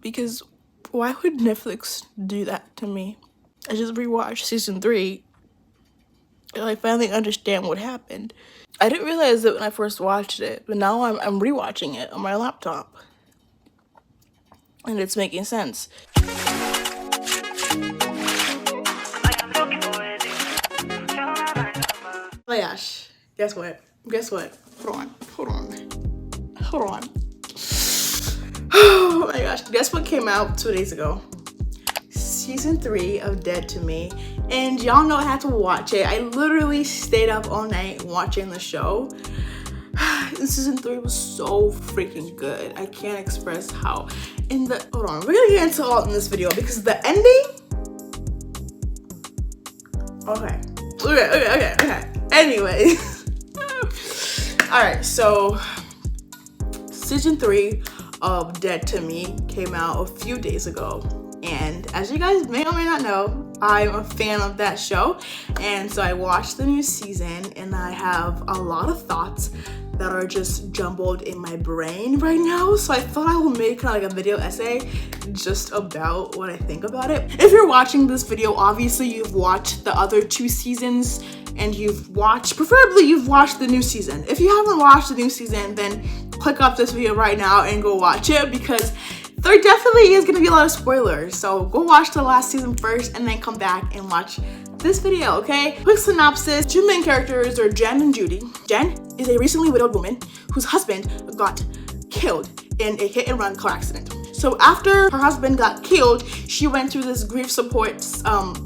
because why would Netflix do that to me? I just rewatched season 3 and I finally understand what happened. I didn't realize it when I first watched it, but now I'm rewatching it on my laptop. And it's making sense. Oh my gosh. Guess what? Hold on. Oh my gosh. Guess what came out 2 days ago? Season 3 of Dead to Me. And y'all know I had to watch it. I literally stayed up all night watching the show. And season 3 was so freaking good. I can't express how. Hold on, we're gonna get into all in this video because the ending. Okay. Anyway. Alright, so season 3 of Dead to Me came out a few days ago. And as you guys may or may not know, I'm a fan of that show. And so I watched the new season and I have a lot of thoughts that are just jumbled in my brain right now. So I thought I would make kind of like a video essay just about what I think about it. If you're watching this video, obviously you've watched the other 2 seasons and preferably you've watched the new season. If you haven't watched the new season, then click up this video right now and go watch it because there definitely is going to be a lot of spoilers. So go watch the last season first and then come back and watch this video, okay? Quick synopsis. 2 main characters are Jen and Judy. Jen is a recently widowed woman whose husband got killed in a hit-and-run car accident. So after her husband got killed, she went through this grief support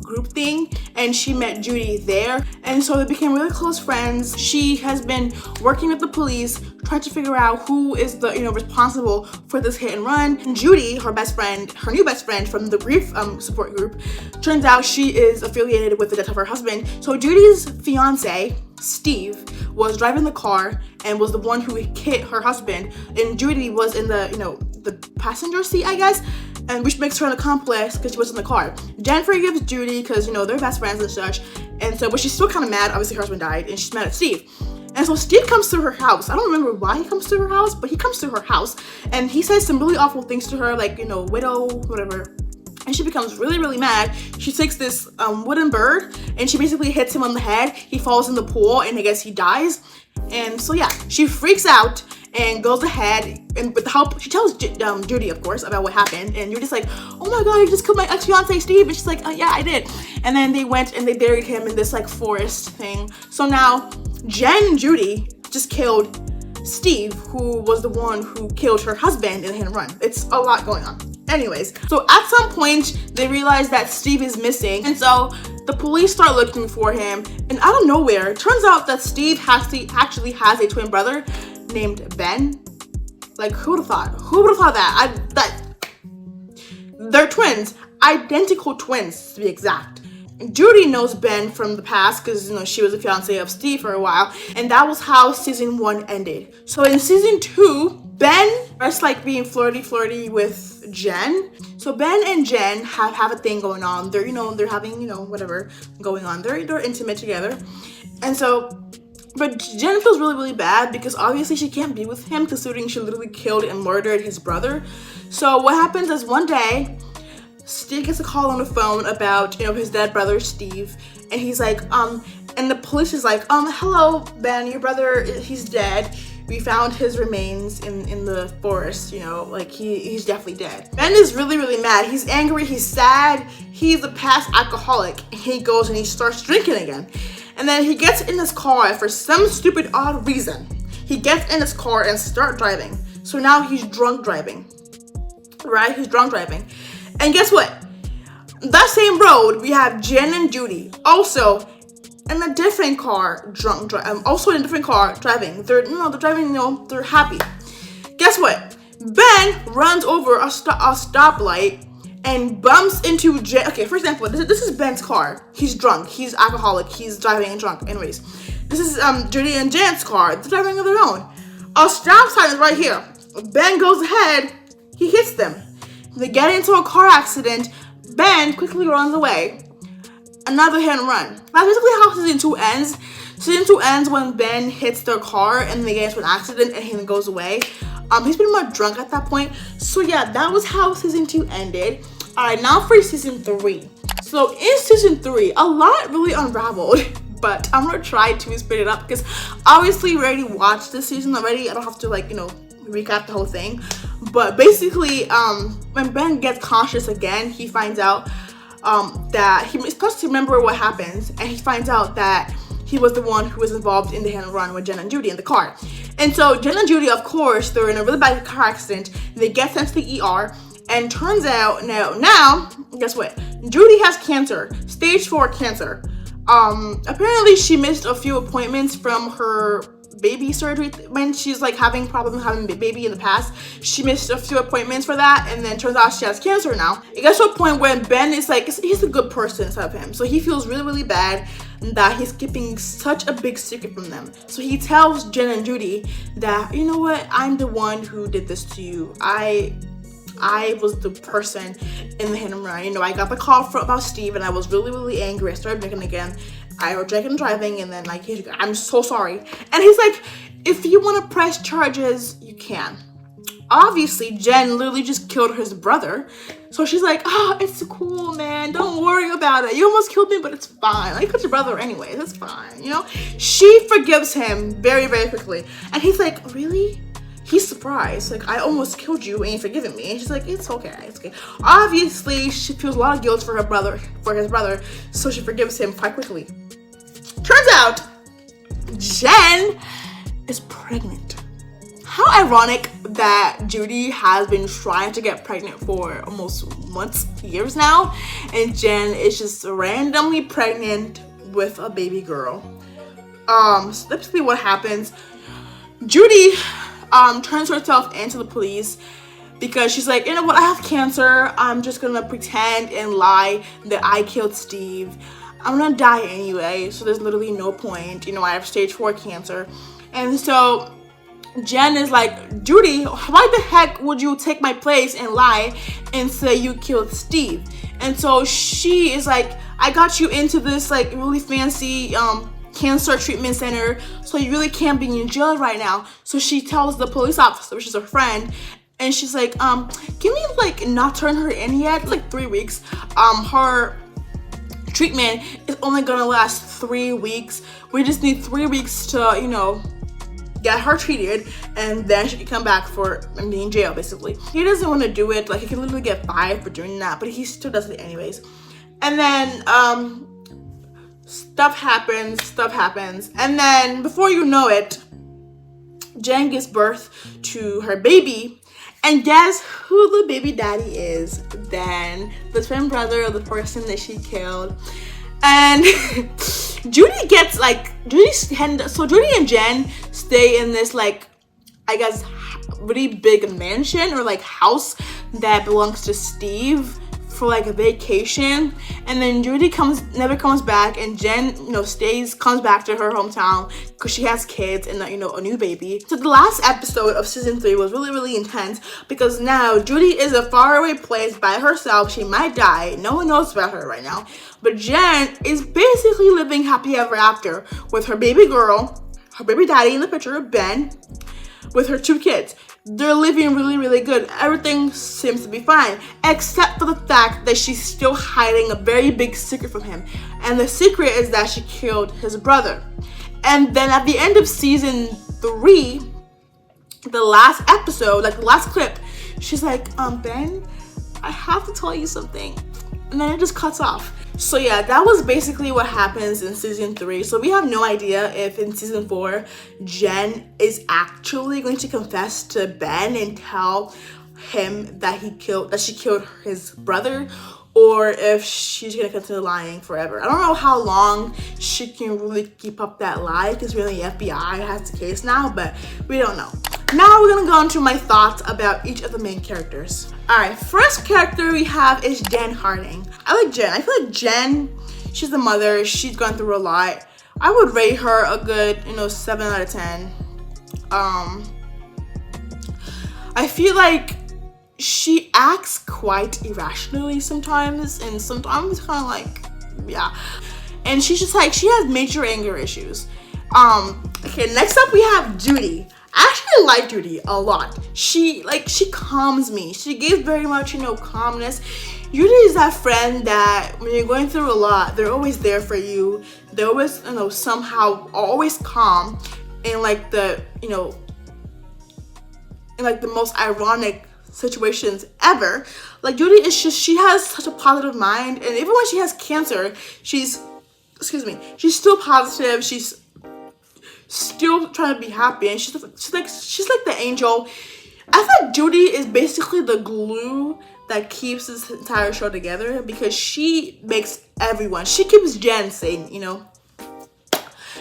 group thing and she met Judy there. And so they became really close friends. She has been working with the police, trying to figure out who is the responsible for this hit and run. And Judy, her new best friend from the grief support group, turns out she is affiliated with the death of her husband. So Judy's fiance, Steve, was driving the car and was the one who hit her husband, and Judy was in the passenger seat, I guess, and which makes her an accomplice because she was in the car. Jen forgives Judy because they're best friends and such, and so but she's still kind of mad. Obviously her husband died and she's mad at Steve. And so Steve comes to her house. I don't remember why he comes to her house, but he comes to her house and he says some really awful things to her, like widow, whatever. And she becomes really, really mad. She takes this wooden bird and she basically hits him on the head. He falls in the pool and I guess he dies. And so yeah, she freaks out and goes ahead and with the help, she tells Judy, of course, about what happened. And Judy's like, oh my God, you just killed my ex-fiance Steve. And she's like, yeah, I did. And then they went and they buried him in this like forest thing. So now Jen and Judy just killed Steve, who was the one who killed her husband in a hit and run. It's a lot going on. Anyways, so at some point they realize that Steve is missing, and so the police start looking for him, and out of nowhere it turns out that Steve actually has a twin brother named Ben. Like, who would have thought that they're twins, identical twins to be exact. Judy knows Ben from the past because she was a fiance of Steve for a while, and that was how season 1 ended. So in season 2, Ben starts like being flirty with Jen. So Ben and Jen have a thing going on. They're they're having whatever going on. They're intimate together, and so. But Jen feels really, really bad because obviously she can't be with him considering she literally killed and murdered his brother. So what happens is one day, Steve gets a call on the phone about, his dead brother, Steve. And he's like, and the police is like, hello, Ben, your brother, he's dead. We found his remains in the forest, like he's definitely dead. Ben is really, really mad. He's angry, he's sad. He's a past alcoholic. And he goes and he starts drinking again. And then he gets in his car for some stupid odd reason. He gets in his car and starts driving. So now he's drunk driving, right? He's drunk driving. And guess what? That same road, we have Jen and Judy also in a different car, also in a different car driving. They're driving, they're happy. Guess what? Ben runs over a stoplight and bumps into Jen. Okay, for example, this is Ben's car. He's drunk. He's alcoholic. He's driving and drunk. Anyways, this is Judy and Jen's car. They're driving on their own. A stop sign is right here. Ben goes ahead. He hits them. They get into a car accident. Ben quickly runs away. Another hit and run. That's basically how season 2 ends. Season 2 ends when Ben hits their car and they get into an accident and he goes away. He's pretty much drunk at that point. So yeah, that was how season 2 ended. All right, now for season 3. So in season 3, a lot really unraveled, but I'm gonna try to speed it up because obviously we already watched this season already. I don't have to recap the whole thing. But basically, when Ben gets conscious again, he finds out that he's supposed to remember what happens, and he finds out that he was the one who was involved in the hit and run with Jen and Judy in the car. And so Jen and Judy, of course, they're in a really bad car accident. They get sent to the ER, and turns out now, guess what? Judy has cancer, stage 4 cancer. Apparently she missed a few appointments from her baby surgery when she's like having problems having a baby in the past. She missed a few appointments for that, and then turns out she has cancer now. It gets to a point where Ben is like, he's a good person instead of him, so he feels really, really bad that he's keeping such a big secret from them. So he tells Jen and Judy that, you know what, I'm the one who did this to you. I was the person in the hit and run. I got the call about Steve, and I was really, really angry. I started drinking again. I was drinking and driving, and then I'm so sorry. And he's like, if you want to press charges, you can. Obviously, Jen literally just killed his brother. So she's like, oh, it's cool, man. Don't worry about it. You almost killed me, but it's fine. I killed your brother anyway. That's fine, She forgives him very, very quickly. And he's like, really? He's surprised. Like, I almost killed you and you've forgiven me. And she's like, it's okay. It's okay. Obviously, she feels a lot of guilt for his brother. So she forgives him quite quickly. Turns out, Jen is pregnant. How ironic that Judy has been trying to get pregnant for almost months, years now, and Jen is just randomly pregnant with a baby girl. So basically what happens, Judy turns herself into the police because she's like, you know what, I have cancer. I'm just gonna pretend and lie that I killed Steve. I'm gonna die anyway, so there's literally no point. I have stage 4 cancer. And so Jen is like, Judy, why the heck would you take my place and lie and say you killed Steve? And so she is like, I got you into this like really fancy cancer treatment center, so you really can't be in jail right now. So she tells the police officer, which is her friend, and she's like, can we like not turn her in yet? Like 3 weeks. Her treatment is only gonna last 3 weeks. We just need 3 weeks to, get her treated, and then she can come back for being in jail, basically. He doesn't want to do it. Like, he can literally get fired for doing that, but he still does it anyways. And then stuff happens, and then before you know it, Jen gives birth to her baby, and guess who the baby daddy is? Then the twin brother of the person that she killed. And Judy and Jen stay in this like, I guess, really big mansion or like house that belongs to Steve for like a vacation. And then Judy never comes back, and Jen comes back to her hometown because she has kids and a new baby. So the last episode of season 3 was really, really intense because now Judy is a faraway place by herself. She might die. No one knows about her right now, but Jen is basically living happy ever after with her baby girl, her baby daddy in the picture, Ben, with her 2 kids. They're living really, really good. Everything seems to be fine, except for the fact that she's still hiding a very big secret from him. And the secret is that she killed his brother. And then at the end of season 3, the last episode, like the last clip, she's like, Ben, I have to tell you something. And then it just cuts off. So yeah, that was basically what happens in season 3. So we have no idea if in season 4, Jen is actually going to confess to Ben and tell him that she killed his brother, or if she's gonna continue lying forever. I don't know how long she can really keep up that lie, because really the FBI has the case now, but we don't know. Now we're gonna go into my thoughts about each of the main characters. Alright, first character we have is Jen Harding. I like Jen. I feel like Jen, she's the mother. She's gone through a lot. I would rate her a good, 7 out of 10. I feel like she acts quite irrationally sometimes, and sometimes kind of like, yeah. And she's just like, she has major anger issues. Okay, next up we have Judy. I actually like Judy a lot. She calms me. She gives very much, calmness. Judy is that friend that when you're going through a lot, they're always there for you. They're always, somehow always calm in like the, in like the most ironic situations ever. Like Judy is just, she has such a positive mind, and even when she has cancer, she's still positive. She's still trying to be happy, and she's like the angel. I think Judy is basically the glue that keeps this entire show together, because she makes everyone, she keeps Jen sane,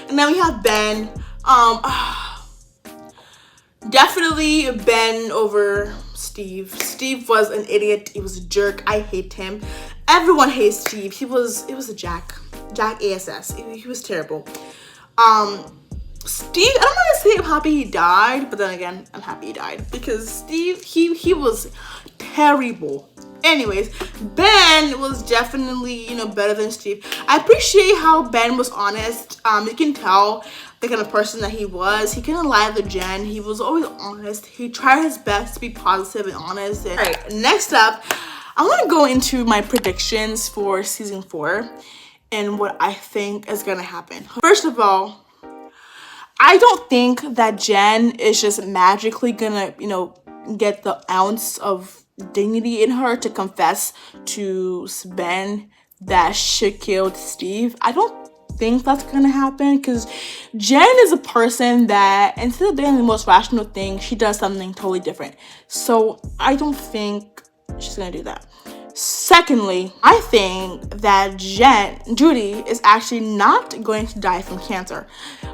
And then we have Ben. Definitely Ben over Steve. Steve was an idiot. He was a jerk. I hate him. Everyone hates Steve. It was a Jack ASS. He was terrible. Steve, I don't want to say I'm happy he died, but then again, I'm happy he died, because Steve, he was terrible. Anyways, Ben was definitely, better than Steve. I appreciate how Ben was honest. You can tell the kind of person that he was. He couldn't lie to Jen. He was always honest. He tried his best to be positive and honest. All right, next up, I want to go into my predictions for season 4 and what I think is going to happen. First of all, I don't think that Jen is just magically gonna, get the ounce of dignity in her to confess to Ben that she killed Steve. I don't think that's gonna happen, because Jen is a person that instead of doing the most rational thing, she does something totally different. So I don't think she's gonna do that. Secondly, I think that Judy is actually not going to die from cancer,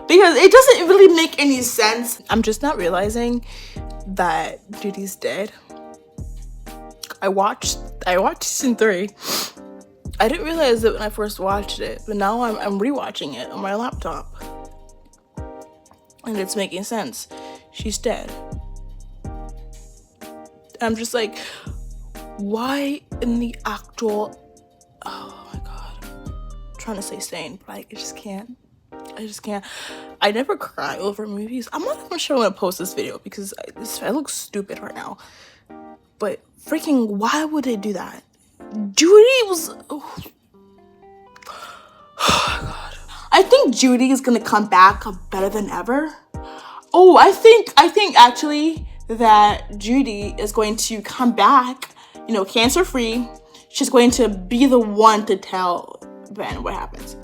because it doesn't really make any sense. I'm just not realizing that Judy's dead. I watched season 3. I didn't realize it when I first watched it, but now I'm rewatching it on my laptop, and it's making sense. She's dead. I'm just like, why in the actual, oh my god, I'm trying to say sane, but I just can't. I never cry over movies. I'm not even sure I'm gonna post this video, because I look stupid right now, but freaking why would they do that? Judy was, oh my god. I think Judy is gonna come back better than ever. Oh, I think actually that Judy is going to come back, cancer free. She's going to be the one to tell Ben what happens,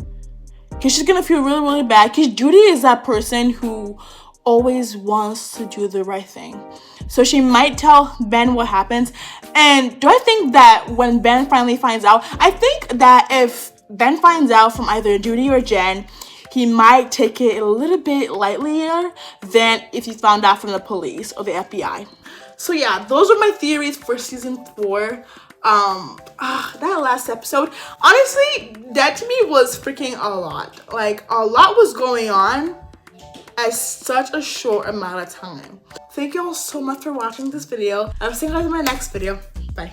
because she's gonna feel really, really bad, because Judy is that person who always wants to do the right thing. So she might tell Ben what happens. And do I think that when Ben finally finds out, I think that if Ben finds out from either Judy or Jen, he might take it a little bit lightlier than if he found out from the police or the FBI. So yeah, those are my theories for season 4. That last episode, honestly, that to me was freaking a lot. Like, a lot was going on at such a short amount of time. Thank you all so much for watching this video. I'll see you guys in my next video. Bye.